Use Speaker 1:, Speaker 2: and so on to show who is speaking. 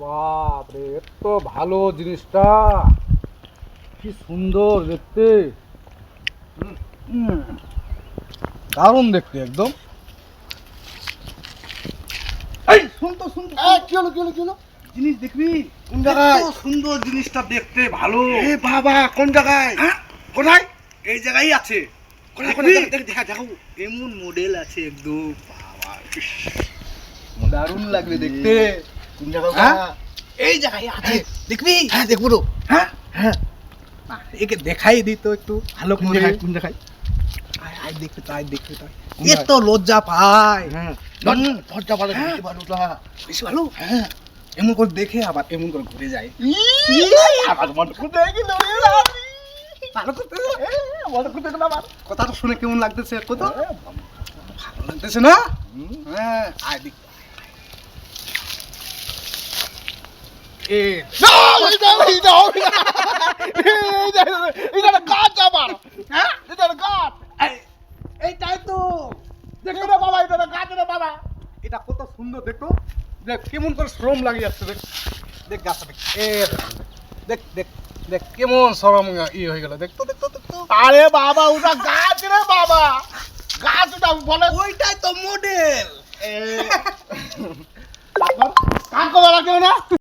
Speaker 1: বাপ রে, এত ভালো জিনিসটা, কি সুন্দর দেখতে। দারুণ দেখতে একদম। এই শুন তো শুন তো,
Speaker 2: কি হলো কি হলো কি হলো?
Speaker 1: জিনিস দেখবি?
Speaker 2: কোন জায়গায়?
Speaker 1: এত সুন্দর জিনিসটা দেখতে ভালো।
Speaker 2: এ বাবা, কোন জায়গায়?
Speaker 1: হ্যাঁ?
Speaker 2: কোথায়?
Speaker 1: এই জায়গায় আছে।
Speaker 2: কোথায়
Speaker 1: দেখবি?
Speaker 2: কোথায়? দেখা দেখো।
Speaker 1: এমন মডেল আছে একদম, বাবা দারুণ লাগবে দেখতে।
Speaker 2: কোন জায়গায়?
Speaker 1: হ্যাঁ?
Speaker 2: বাবা?
Speaker 1: এই জায়গায় আছে, দেখবি?
Speaker 2: হ্যাঁ দেখবো তো।
Speaker 1: হ্যাঁ,
Speaker 2: হ্যাঁ।
Speaker 1: একে দেখাই দিত একটু ভালো
Speaker 2: কোন
Speaker 1: করে।
Speaker 2: জায়গায়? কোন জায়গায়?
Speaker 1: আয় আয় দেখতে তো, আয় দেখতে তো।
Speaker 2: কোন
Speaker 1: এ তো লজ্জা পায়।
Speaker 2: হ্যাঁ।
Speaker 1: হুম।
Speaker 2: লজ্জা পালে
Speaker 1: হ্যাঁ।
Speaker 2: দেখতে পারো না।
Speaker 1: বেশি ভালো।
Speaker 2: হ্যাঁ।
Speaker 1: এমন করে দেখে আবার এমন করে ঘুরে যায়।
Speaker 2: আমার মন কোথায় গেল?
Speaker 1: ভালো করতে,
Speaker 2: মন কোথায় গেল আমার?
Speaker 1: কথাটা শুনে কেমন লাগতেছে কত?
Speaker 2: হ্যাঁ।
Speaker 1: ভালো লাগতেছে না? হ্যাঁ, আয় দেখ। এ
Speaker 2: এটা গাছ আমার।
Speaker 1: হ্যাঁ,
Speaker 2: এটা গাছ।
Speaker 1: এইটাই তো।
Speaker 2: দেখো না বাবা, এটা গাছ না বাবা।
Speaker 1: এটা কত সুন্দর দেখো। দেখ কেমন করে শ্রম লাগে যাচ্ছে, দেখ দেখ গাছটা দেখ। দেখ দেখ দেখ কেমন শ্রম হয়ে গেল, দেখতো দেখতো দেখতো।
Speaker 2: আরে বাবা, ওটা গাছ রে বাবা। গাছ ওটা বলে।
Speaker 1: ওইটাই তো মডেল।
Speaker 2: তারপর কাজ করা কেউ না।